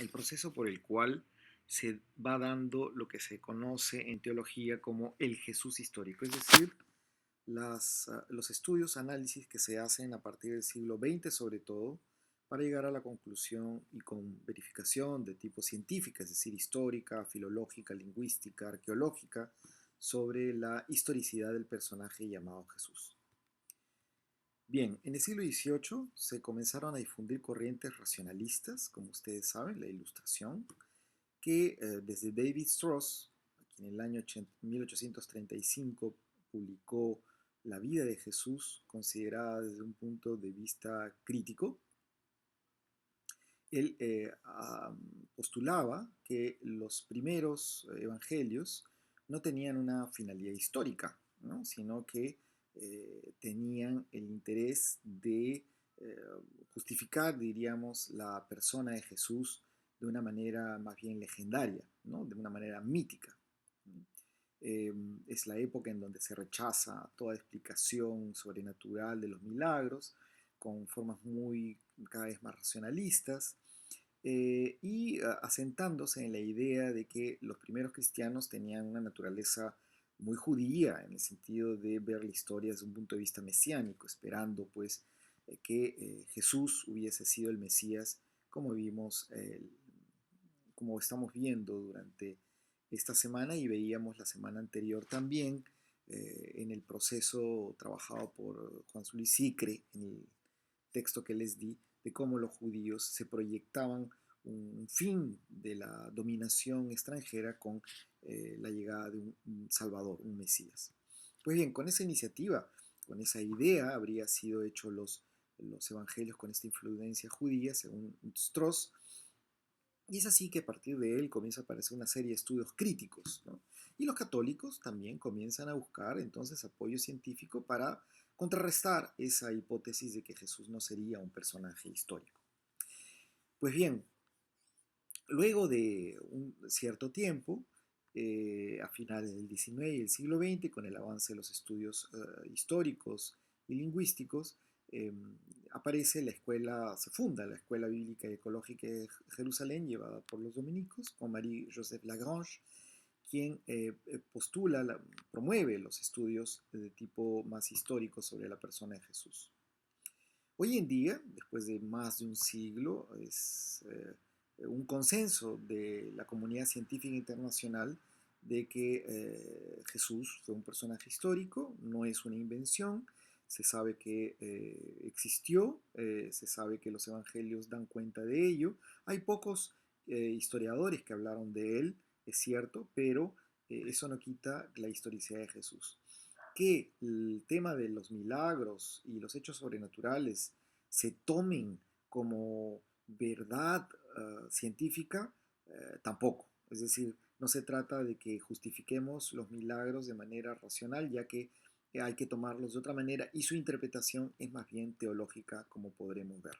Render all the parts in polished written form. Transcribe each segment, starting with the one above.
el proceso por el cual se va dando lo que se conoce en teología como el Jesús histórico, es decir, los estudios, análisis que se hacen a partir del siglo XX sobre todo, para llegar a la conclusión y con verificación de tipo científica, es decir, histórica, filológica, lingüística, arqueológica, sobre la historicidad del personaje llamado Jesús. Bien, en el siglo XVIII se comenzaron a difundir corrientes racionalistas, como ustedes saben, la Ilustración, que desde David Strauss, quien en el año 1835 publicó La vida de Jesús, considerada desde un punto de vista crítico, él postulaba que los primeros evangelios no tenían una finalidad histórica, ¿no? Sino que tenían el interés de eh, justificar, diríamos, la persona de Jesús de una manera más bien legendaria, ¿no? De una manera mítica. Eh, es la época en donde se rechaza toda explicación sobrenatural de los milagros, con formas muy cada vez más racionalistas, y asentándose en la idea de que los primeros cristianos tenían una naturaleza muy judía, en el sentido de ver la historia desde un punto de vista mesiánico, esperando pues que Jesús hubiese sido el Mesías, como vimos, como estamos viendo durante esta semana y veíamos la semana anterior también en el proceso trabajado por Juan Luis Sicre, en el texto que les di, de cómo los judíos se proyectaban un fin de la dominación extranjera con la llegada de un Salvador, un Mesías. Pues bien, con esa iniciativa, con esa idea, habría sido hecho los evangelios con esta influencia judía, según Strauss, y es así que a partir de él comienza a aparecer una serie de estudios críticos, ¿no? Y los católicos también comienzan a buscar entonces apoyo científico para contrarrestar esa hipótesis de que Jesús no sería un personaje histórico. Pues bien, luego de un cierto tiempo, a finales del XIX y el siglo XX, con el avance de los estudios históricos y lingüísticos, eh, aparece la escuela, se funda la Escuela Bíblica y Ecológica de Jerusalén, llevada por los dominicos, con Marie-Joseph Lagrange, quien postula, promueve los estudios de tipo más histórico sobre la persona de Jesús. Hoy en día, después de más de un siglo, es un consenso de la comunidad científica internacional de que Jesús fue un personaje histórico, no es una invención, se sabe que existió, se sabe que los evangelios dan cuenta de ello. Hay pocos historiadores que hablaron de él, es cierto, pero eso no quita la historicidad de Jesús. Que el tema de los milagros y los hechos sobrenaturales se tomen como verdad científica, tampoco. Es decir, no se trata de que justifiquemos los milagros de manera racional, ya que hay que tomarlos de otra manera y su interpretación es más bien teológica, como podremos ver.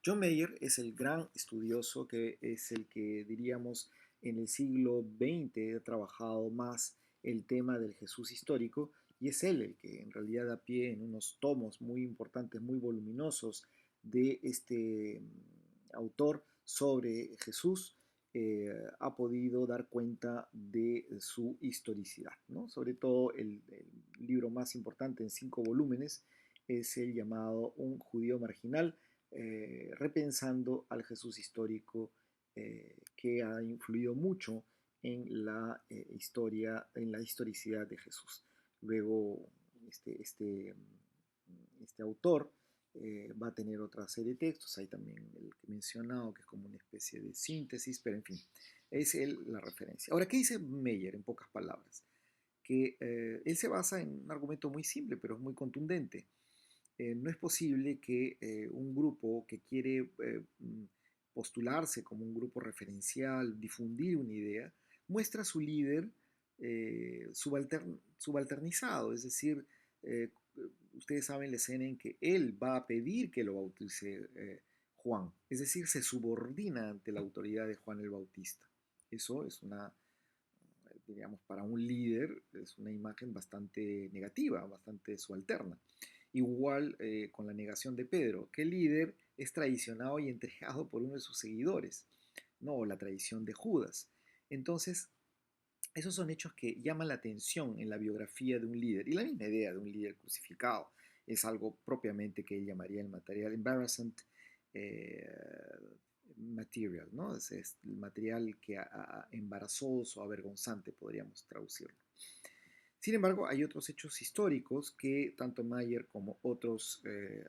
John Mayer es el gran estudioso que es el que diríamos en el siglo XX ha trabajado más el tema del Jesús histórico y es él el que en realidad da pie en unos tomos muy importantes, muy voluminosos de este autor sobre Jesús, ha podido dar cuenta de su historicidad, ¿no? Sobre todo el libro más importante en 5 volúmenes es el llamado Un judío marginal, repensando al Jesús histórico que ha influido mucho en la historia, en la historicidad de Jesús. Luego, este autor va a tener otra serie de textos, hay también el que he mencionado, que es como una especie de síntesis, pero en fin, es él la referencia. Ahora, ¿qué dice Meyer en pocas palabras? Que él se basa en un argumento muy simple, pero es muy contundente. No es posible que un grupo que quiere postularse como un grupo referencial, difundir una idea, muestra a su líder subalternizado, es decir, eh, ustedes saben la escena en que él va a pedir que lo bautice Juan, es decir, se subordina ante la autoridad de Juan el Bautista. Eso es una, diríamos, para un líder es una imagen bastante negativa, bastante subalterna. Igual con la negación de Pedro, que el líder es traicionado y entregado por uno de sus seguidores, ¿no? O la traición de Judas. Entonces, esos son hechos que llaman la atención en la biografía de un líder. Y la misma idea de un líder crucificado es algo propiamente que él llamaría el material embarrassment eh, material, ¿no? Es el material que embarazoso, avergonzante, podríamos traducirlo. Sin embargo, hay otros hechos históricos que tanto Mayer como otros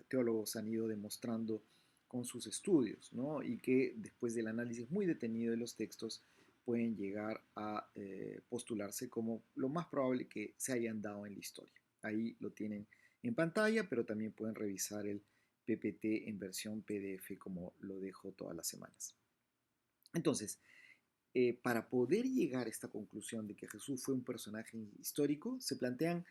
teólogos han ido demostrando con sus estudios, ¿no? Y que después del análisis muy detenido de los textos pueden llegar a postularse como lo más probable que se hayan dado en la historia. Ahí lo tienen en pantalla, pero también pueden revisar el PPT en versión PDF como lo dejo todas las semanas. Entonces, para poder llegar a esta conclusión de que Jesús fue un personaje histórico, se plantean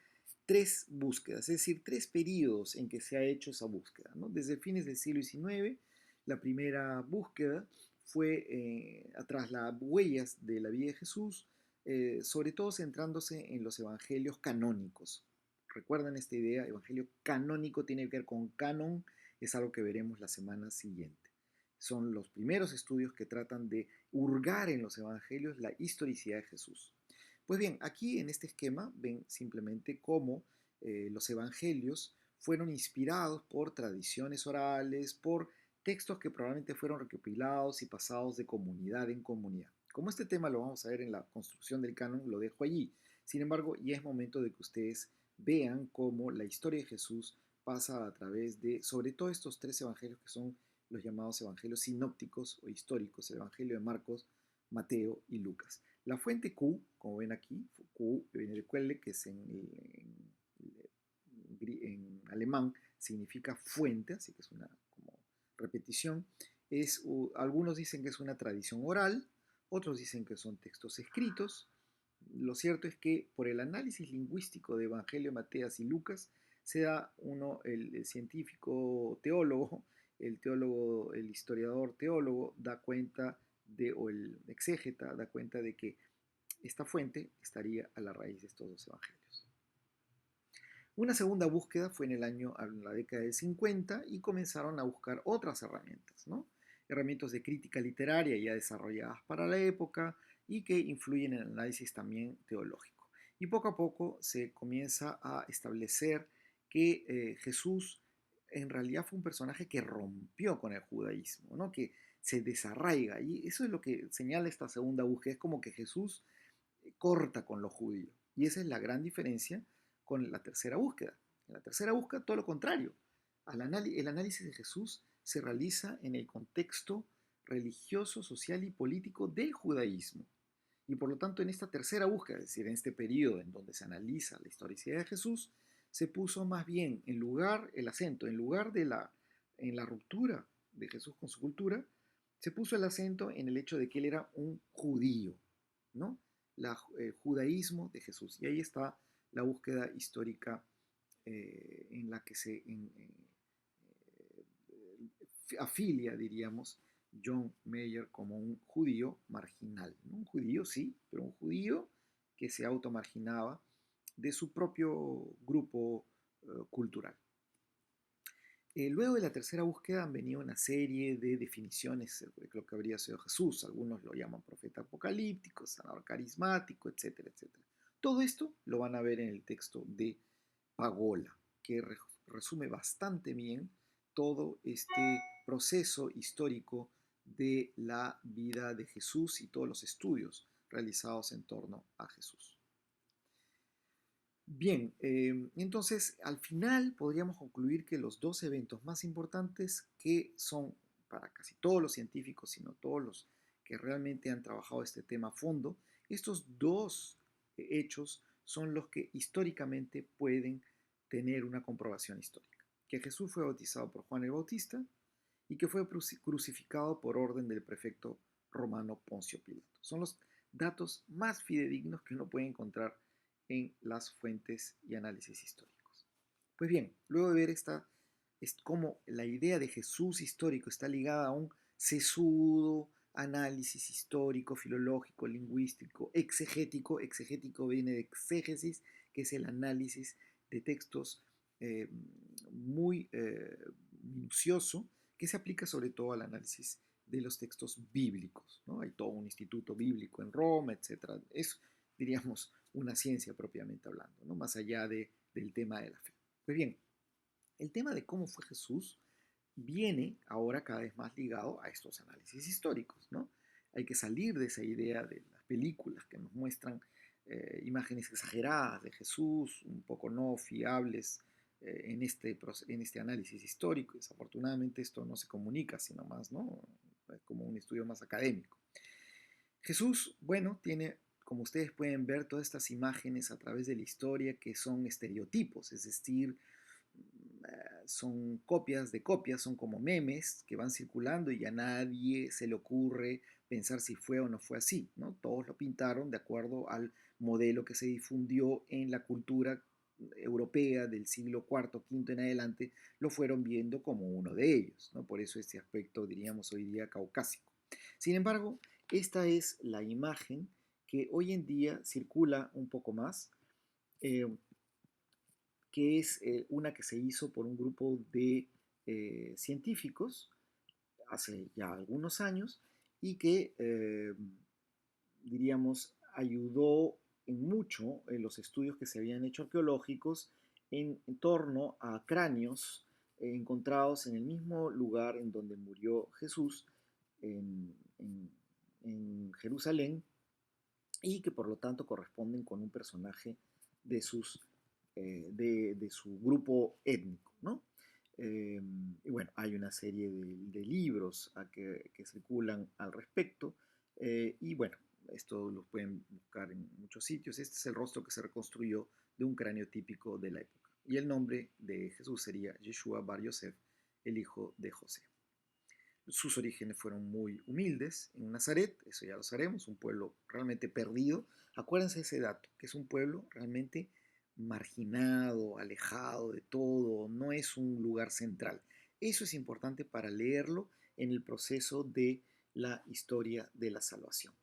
tres búsquedas, es decir, tres periodos en que se ha hecho esa búsqueda, ¿no? Desde fines del siglo XIX, la primera búsqueda fue tras las huellas de la vida de Jesús, sobre todo centrándose en los evangelios canónicos. ¿Recuerdan esta idea? Evangelio canónico tiene que ver con canon, es algo que veremos la semana siguiente. Son los primeros estudios que tratan de hurgar en los evangelios la historicidad de Jesús. Pues bien, aquí en este esquema ven simplemente cómo los evangelios fueron inspirados por tradiciones orales, por textos que probablemente fueron recopilados y pasados de comunidad en comunidad. Como este tema lo vamos a ver en la construcción del canon, lo dejo allí. Sin embargo, ya es momento de que ustedes vean cómo la historia de Jesús pasa a través de, sobre todo estos tres evangelios que son los llamados evangelios sinópticos o históricos, el evangelio de Marcos, Mateo y Lucas. La fuente Q, como ven aquí, Q viene de Quelle, que es en alemán significa fuente, así que es una como repetición. Algunos dicen que es una tradición oral, otros dicen que son textos escritos. Lo cierto es que por el análisis lingüístico de Evangelio, Mateas y Lucas, se da el científico teólogo, el historiador teólogo, da cuenta o el exégeta da cuenta de que esta fuente estaría a la raíz de estos dos evangelios. Una segunda búsqueda fue en la década del 50 y comenzaron a buscar otras herramientas, ¿no? Herramientas de crítica literaria ya desarrolladas para la época y que influyen en el análisis también teológico. Y poco a poco se comienza a establecer que Jesús en realidad fue un personaje que rompió con el judaísmo, ¿no? Que se desarraiga. Y eso es lo que señala esta segunda búsqueda, es como que Jesús corta con lo judío. Y esa es la gran diferencia con la tercera búsqueda. En la tercera búsqueda, todo lo contrario. El análisis de Jesús se realiza en el contexto religioso, social y político del judaísmo. Y por lo tanto, en esta tercera búsqueda, es decir, en este periodo en donde se analiza la historicidad de Jesús, se puso más bien el acento, en lugar en la ruptura de Jesús con su cultura, se puso el acento en el hecho de que él era un judío, ¿no? El judaísmo de Jesús. Y ahí está la búsqueda histórica en la que afilia, diríamos, John Mayer como un judío marginal, ¿no? Un judío, sí, pero un judío que se automarginaba de su propio grupo cultural. Luego de la tercera búsqueda han venido una serie de definiciones de lo que habría sido Jesús. Algunos lo llaman profeta apocalíptico, sanador carismático, etcétera, etcétera. Todo esto lo van a ver en el texto de Pagola, que resume bastante bien todo este proceso histórico de la vida de Jesús y todos los estudios realizados en torno a Jesús. Bien, entonces al final podríamos concluir que los dos eventos más importantes que son para casi todos los científicos, sino todos los que realmente han trabajado este tema a fondo, estos dos hechos son los que históricamente pueden tener una comprobación histórica. Que Jesús fue bautizado por Juan el Bautista y que fue crucificado por orden del prefecto romano Poncio Pilato. Son los datos más fidedignos que uno puede encontrar en las fuentes y análisis históricos. Pues bien, luego de ver es cómo la idea de Jesús histórico está ligada a un sesudo análisis histórico, filológico, lingüístico, exegético. Exegético viene de exégesis, que es el análisis de textos muy minucioso, que se aplica sobre todo al análisis de los textos bíblicos, ¿no? Hay todo un instituto bíblico en Roma, etcétera. Es, diríamos, una ciencia propiamente hablando, ¿no? Más allá del tema de la fe. Pues bien, el tema de cómo fue Jesús viene ahora cada vez más ligado a estos análisis históricos, ¿no? Hay que salir de esa idea de las películas que nos muestran imágenes exageradas de Jesús, un poco no fiables en este análisis histórico. Desafortunadamente esto no se comunica, sino más, ¿no? Es como un estudio más académico. Jesús, bueno, tiene, como ustedes pueden ver, todas estas imágenes a través de la historia que son estereotipos, es decir, son copias de copias, son como memes que van circulando y a nadie se le ocurre pensar si fue o no fue así, ¿no? Todos lo pintaron de acuerdo al modelo que se difundió en la cultura europea del siglo IV, V en adelante, lo fueron viendo como uno de ellos, ¿no? Por eso este aspecto, diríamos hoy día, caucásico. Sin embargo, esta es la imagen que hoy en día circula un poco más, eh, que es una que se hizo por un grupo de científicos hace ya algunos años y que, diríamos, ayudó en mucho en los estudios que se habían hecho arqueológicos en torno a cráneos encontrados en el mismo lugar en donde murió Jesús, en, en, en Jerusalén, y que por lo tanto corresponden con un personaje de, de su grupo étnico, ¿no? Y bueno, hay una serie de libros que circulan al respecto, y bueno, esto lo pueden buscar en muchos sitios. Este es el rostro que se reconstruyó de un cráneo típico de la época. Y el nombre de Jesús sería Yeshua Bar Yosef, el hijo de José. Sus orígenes fueron muy humildes en Nazaret, eso ya lo sabemos, un pueblo realmente perdido. Acuérdense de ese dato, que es un pueblo realmente marginado, alejado de todo, no es un lugar central. Eso es importante para leerlo en el proceso de la historia de la salvación.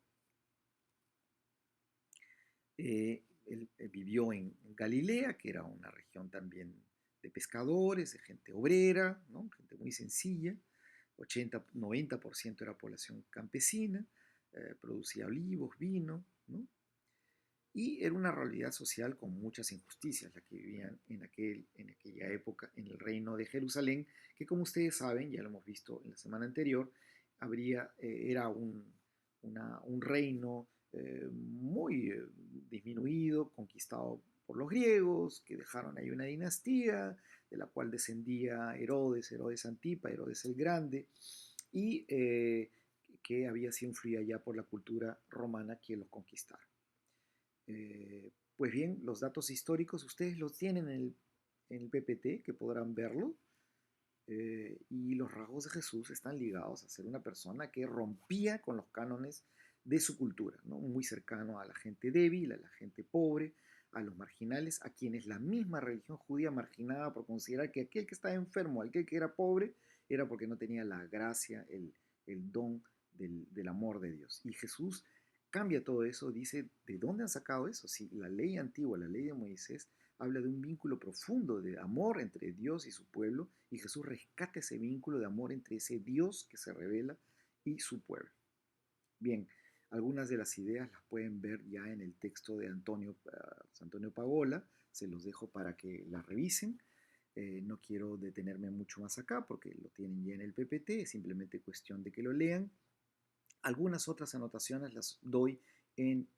Él vivió en Galilea, que era una región también de pescadores, de gente obrera, ¿no? Gente muy sencilla. 80-90% era población campesina, producía olivos, vino, ¿no? Y era una realidad social con muchas injusticias la que vivían en aquella época en el reino de Jerusalén, que como ustedes saben, ya lo hemos visto en la semana anterior, era un reino muy disminuido, conquistado por los griegos, que dejaron ahí una dinastía de la cual descendía Herodes Antipa, Herodes el Grande, y que había sido influida ya por la cultura romana que los conquistaron. Pues bien, los datos históricos ustedes los tienen en el PPT, que podrán verlo, y los rasgos de Jesús están ligados a ser una persona que rompía con los cánones de su cultura, ¿no? Muy cercano a la gente débil, a la gente pobre, a los marginales, a quienes la misma religión judía marginaba por considerar que aquel que estaba enfermo, aquel que era pobre, era porque no tenía la gracia, el don del amor de Dios. Y Jesús cambia todo eso, dice, ¿de dónde han sacado eso? Si la ley antigua, la ley de Moisés, habla de un vínculo profundo de amor entre Dios y su pueblo, y Jesús rescata ese vínculo de amor entre ese Dios que se revela y su pueblo. Bien, algunas de las ideas las pueden ver ya en el texto de Antonio Pagola, se los dejo para que las revisen. No quiero detenerme mucho más acá porque lo tienen ya en el PPT, es simplemente cuestión de que lo lean. Algunas otras anotaciones las doy en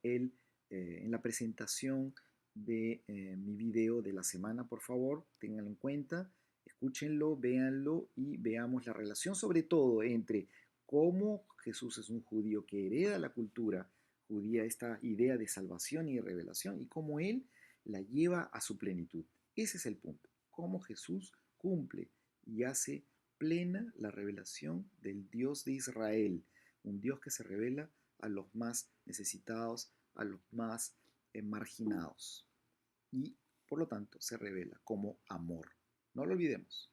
la presentación de mi video de la semana, por favor, ténganlo en cuenta, escúchenlo, véanlo y veamos la relación sobre todo entre cómo Jesús es un judío que hereda la cultura judía, esta idea de salvación y de revelación, y cómo él la lleva a su plenitud. Ese es el punto, cómo Jesús cumple y hace plena la revelación del Dios de Israel, un Dios que se revela a los más necesitados, a los más marginados. Y por lo tanto se revela como amor. No lo olvidemos.